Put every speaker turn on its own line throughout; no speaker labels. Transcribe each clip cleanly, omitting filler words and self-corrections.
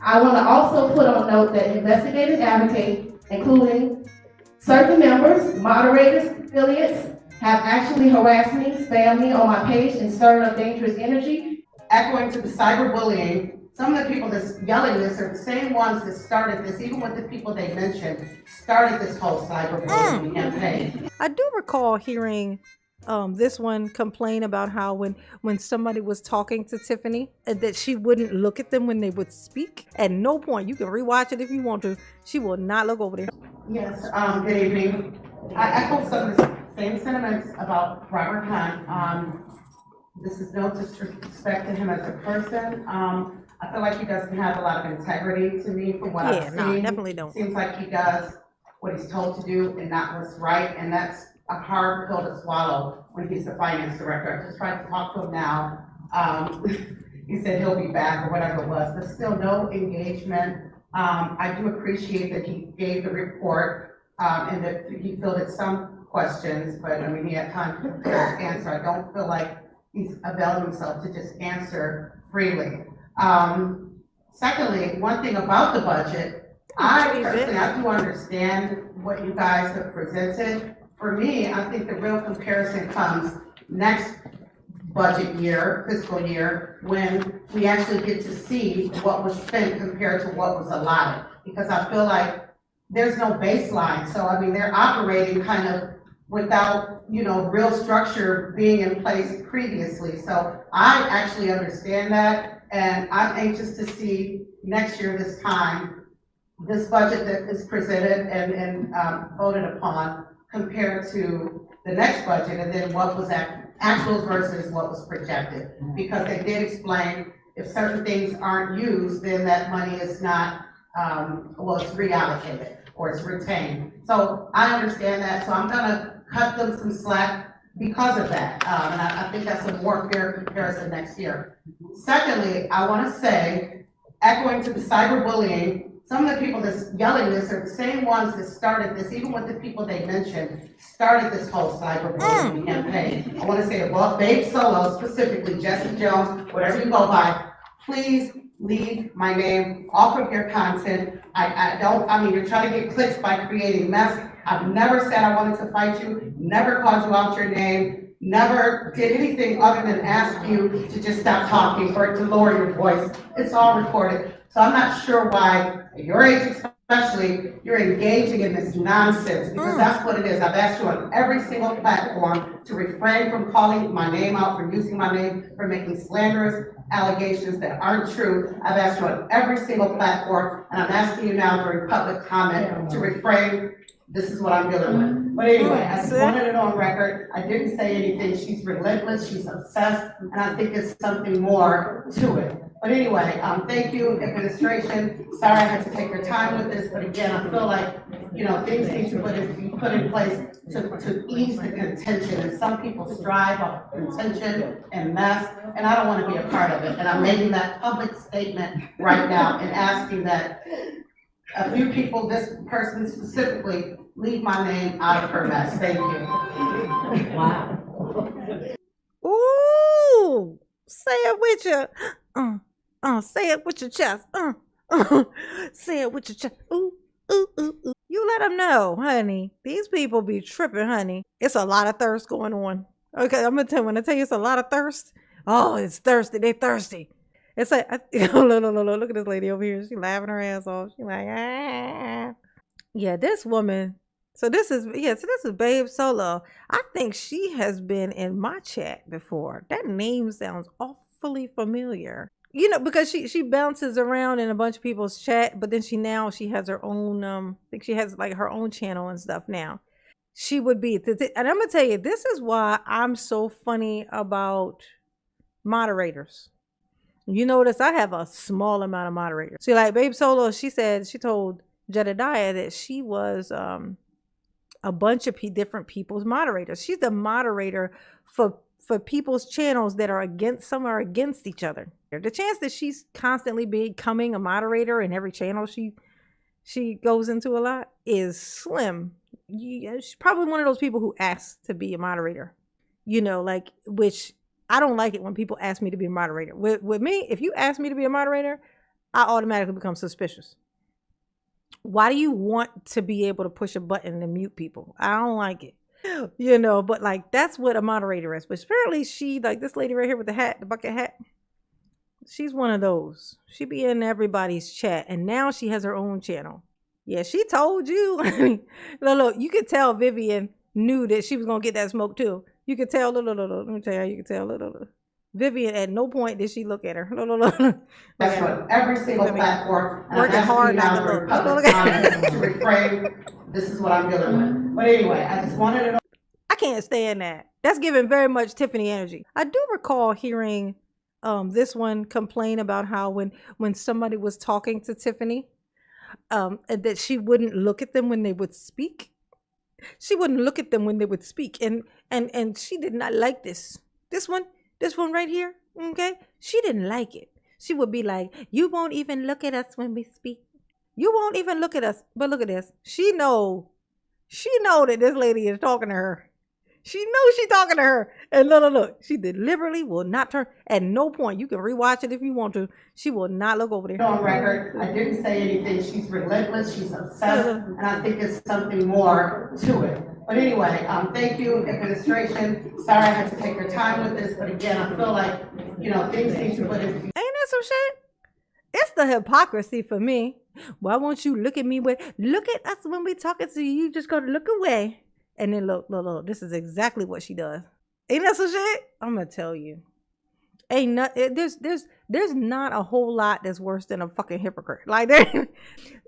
I want to also put on note that investigate and advocate, including certain members, moderators, affiliates, have actually harassed me, spammed me on my page, and stirred up dangerous energy. Echoing to the cyberbullying, some of the people that's yelling this are the same ones that started this, even with the people they mentioned, started this whole cyberbullying campaign.
I do recall hearing this one complain about how when somebody was talking to Tiffany, that she wouldn't look at them when they would speak. At no point, you can rewatch it if you want to, she will not look over there.
Yes, good evening. I echo some of the same sentiments about Robert Hunt. This is no disrespect to him as a person. I feel like he doesn't have a lot of integrity to me from what I've
No,
seen.
definitely don't.
Seems like he does what he's told to do and not what's right, and that's a hard pill to swallow when he's the finance director. I just tried to talk to him now. He said he'll be back or whatever it was, but still no engagement. I do appreciate that he gave the report, and that he fielded some questions, but I mean, he had time to answer. I don't feel like he's availed himself to just answer freely. Secondly, one thing about the budget, I do understand what you guys have presented. For me, I think the real comparison comes next budget year, fiscal year, when we actually get to see what was spent compared to what was allotted. Because I feel like there's no baseline. So, I mean, they're operating kind of without, real structure being in place previously. So I actually understand that. And I'm anxious to see next year, this time, this budget that is presented and voted upon compared to the next budget, and then what was actuals versus what was projected. Because they did explain if certain things aren't used, then that money is not, it's reallocated or it's retained. So I understand that, so I'm gonna cut them some slack because of that. And I think that's a more fair comparison next year. Secondly, I wanna say, echoing to the cyberbullying, some of the people that's yelling this are the same ones that started this, even with the people they mentioned, started this whole cyberbullying campaign. I wanna say about Babe Solo, specifically Jesse Jones, whatever you go by, please leave my name off of your content. You're trying to get clicks by creating mess. I've never said I wanted to fight you, never called you out your name, never did anything other than ask you to just stop talking or to lower your voice. It's all recorded. So I'm not sure why, at your age especially, you're engaging in this nonsense, because that's what it is. I've asked you on every single platform to refrain from calling my name out, for using my name, for making slanderous allegations that aren't true. I've asked you on every single platform, and I'm asking you now during public comment to refrain. This is what I'm dealing with. But anyway, I just wanted it on record. I didn't say anything. She's relentless, she's obsessed, and I think there's something more to it. But anyway, thank you, administration. Sorry I had to take your time with this, but again, I feel like, things need to be put in place to ease the contention. And some people strive off contention and mess, and I don't want to be a part of it. And I'm making that public statement right now and asking that a few people, this person specifically, leave my name out of her mess. Thank you.
Wow.
Ooh, say it with your, say it with your chest. Say it with your chest. Ooh, ooh, ooh, ooh. You let them know, honey. These people be tripping, honey. It's a lot of thirst going on. Okay, I'm gonna tell you, when I tell you it's a lot of thirst, oh, it's thirsty. They thirsty. It's like, look at this lady over here. She laughing her ass off. She like, ah. Yeah, this woman. So this is Babe Solo. I think she has been in my chat before. That name sounds awfully familiar. Because she bounces around in a bunch of people's chat, but then she has her own, I think she has like her own channel and stuff now. She would be, and I'm gonna tell you, this is why I'm so funny about moderators. You notice I have a small amount of moderators. See, like Babe Solo, she told Jedediah that she was a bunch of different people's moderators. She's the moderator for people's channels that are against each other. The chance that she's constantly becoming a moderator in every channel she goes into a lot is slim. She's probably one of those people who asks to be a moderator. Which I don't like it when people ask me to be a moderator. With me, if you ask me to be a moderator, I automatically become suspicious. Why do you want to be able to push a button and mute people? I don't like it. You know, but like that's what a moderator is. But apparently she, like this lady right here with the hat, the bucket hat, she's one of those. She be in everybody's chat and now she has her own channel. Yeah, she told you. Look, you could tell Vivian knew that she was gonna get that smoke too. You could tell, look, let me tell you how you could tell. Look. Vivian, at no point did she look at her.
That's what every single platform, and I'm
Working
asking
hard
you
not
now
to
to
look.
public comment to refrain. This is what I'm dealing with. But anyway, I just wanted to.
I can't stand that. That's giving very much Tiffany energy. I do recall hearing this one complain about how when somebody was talking to Tiffany, that she wouldn't look at them when they would speak. She wouldn't look at them when they would speak, and she did not like this. This one right here, okay? She didn't like it. She would be like, "You won't even look at us when we speak. You won't even look at us." But look at this. She know that this lady is talking to her. She knows she's talking to her. And look. She deliberately will not turn. At no point, you can rewatch it if you want to. She will not look over there.
On record, I didn't say anything. She's relentless. She's obsessed, and I think there's something more to it. But anyway, thank you, administration. Sorry I had to take your time with this, but again, I feel like, things need to put in.
Ain't that some shit? It's the hypocrisy for me. Why won't you look at me look at us when we talking to you? You just gonna look away. And then look, this is exactly what she does. Ain't that some shit? I'm gonna tell you. There's not a whole lot that's worse than a fucking hypocrite. Like that.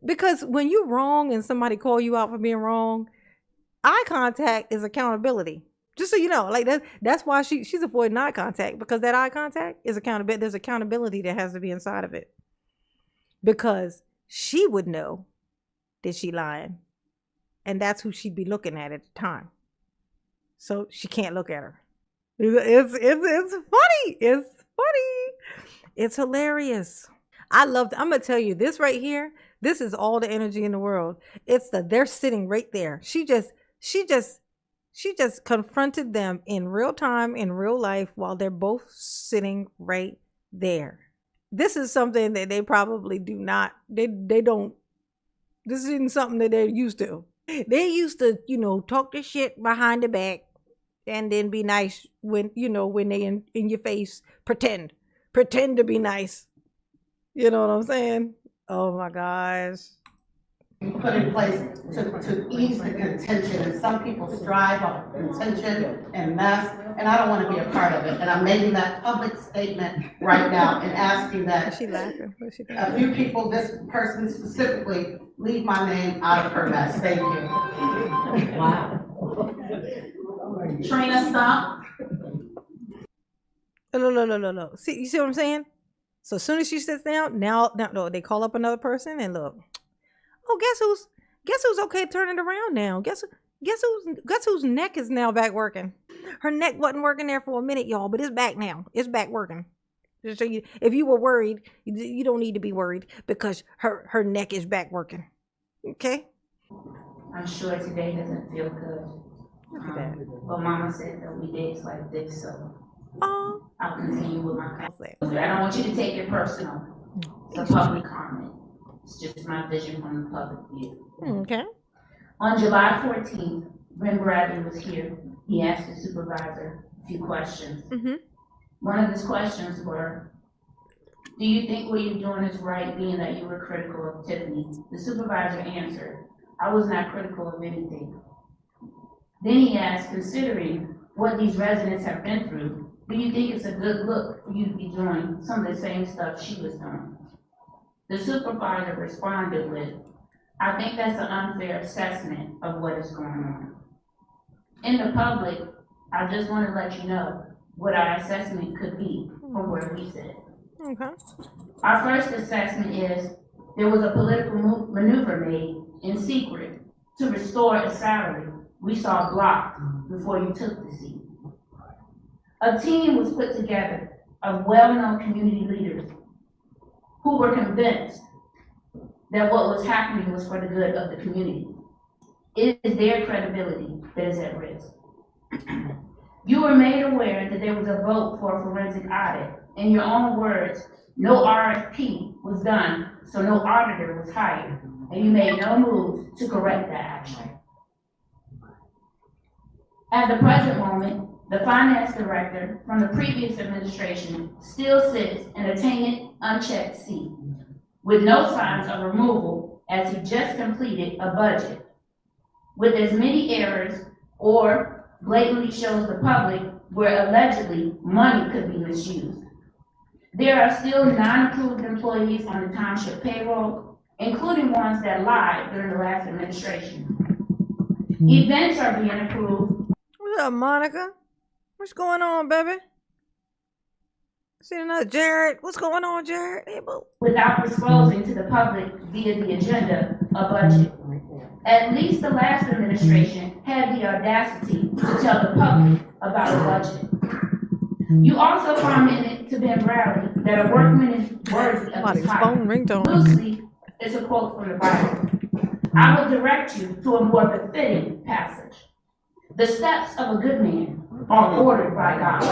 Because when you're wrong and somebody call you out for being wrong, eye contact is accountability. Just so you know, like that's why she's avoiding eye contact, because that eye contact is accountability. There's accountability that has to be inside of it. Because she would know that she lying. And that's who she'd be looking at the time. So she can't look at her. It's funny. It's funny. It's hilarious. I'm gonna tell you this right here. This is all the energy in the world. They're sitting right there. She just confronted them in real time, in real life, while they're both sitting right there. This is something that they probably do not, they don't, this isn't something that they're used to. They used to, talk the shit behind the back and then be nice when they in your face, pretend to be nice. You know what I'm saying? Oh my gosh.
Put in place to ease the contention, and some people strive off contention and mess, and I don't want to be a part of it. And I'm making that public statement right now and asking that
Is she laughing?
a few people, this person specifically, leave my name out of her mess. Thank you.
Wow. Trina, stop.
No. See, you see what I'm saying? So as soon as she sits down, now they call up another person and look. Oh, guess who's okay turning around now? Guess whose neck is now back working? Her neck wasn't working there for a minute, y'all, but it's back now. It's back working. Just so if you were worried, you don't need to be worried, because her neck is back working. Okay?
I'm sure today doesn't feel good. But Mama said there'll be days like this, so I'll continue with my comment. I don't want you to take it personal. It's a public comment. It's just my vision from the public view.
Okay.
On July 14th, when Bradley was here, he asked the supervisor a few questions.
Mm-hmm.
One of his questions were, do you think what you're doing is right, being that you were critical of Tiffany? The supervisor answered, I was not critical of anything. Then he asked, considering what these residents have been through, do you think it's a good look for you to be doing some of the same stuff she was doing? The supervisor responded with, I think that's an unfair assessment of what is going on. In the public, I just want to let you know what our assessment could be from where we sit.
Okay.
Our first assessment is there was a political maneuver made in secret to restore a salary we saw blocked before you took the seat. A team was put together of well-known community leaders who were convinced that what was happening was for the good of the community. It is their credibility that is at risk. You were made aware that there was a vote for a forensic audit. In your own words, no RFP was done, so no auditor was hired, and you made no moves to correct that action. At the present moment, the finance director from the previous administration still sits in a tainted, unchecked seat with no signs of removal as he just completed a budget with as many errors or blatantly shows the public where allegedly money could be misused. There are still non-approved employees on the township payroll, including ones that lied during the last administration. Events are being approved.
What's up, Monica? What's going on, baby? See another Jared. What's going on, Jared? Hey, boo.
Without disclosing to the public via the agenda a budget. At least the last administration had the audacity to tell the public about a budget. You also commented to Ben Bradley that a workman is worthy of
Somebody's
his
phone
hire.
ringtone.
Loosely, it's a quote from the Bible. I will direct you to a more befitting passage. The steps of a good man are ordered by God.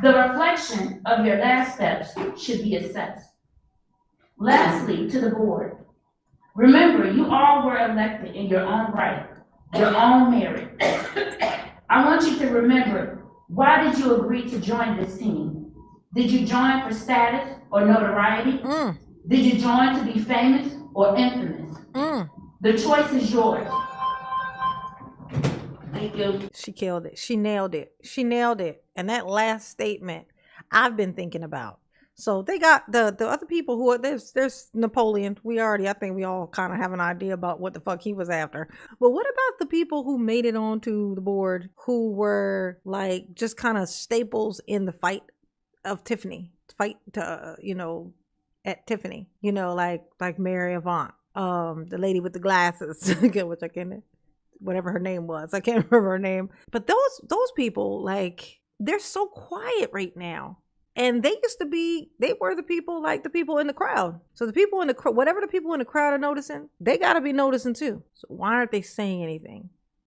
The reflection of your last steps should be assessed. Lastly, to the board, remember you all were elected in your own right, your own merit. I want you to remember, why did you agree to join this team? Did you join for status or notoriety? Did you join to be famous or infamous? The choice is yours. Thank you.
She killed it. She nailed it. She nailed it. And that last statement I've been thinking about. So they got the other people who are, there's Napoleon. I think we all kind of have an idea about what the fuck he was after. But what about the people who made it onto the board who were like just kind of staples in the fight of Tiffany? Fight to, at Tiffany, like Mary Avant, the lady with the glasses, which I can't, whatever her name was, I can't remember her name. But those people, like, they're so quiet right now. And they were the people, like the people in the crowd. So the people in the crowd, whatever the people in the crowd are noticing, they got to be noticing too. So why aren't they saying anything?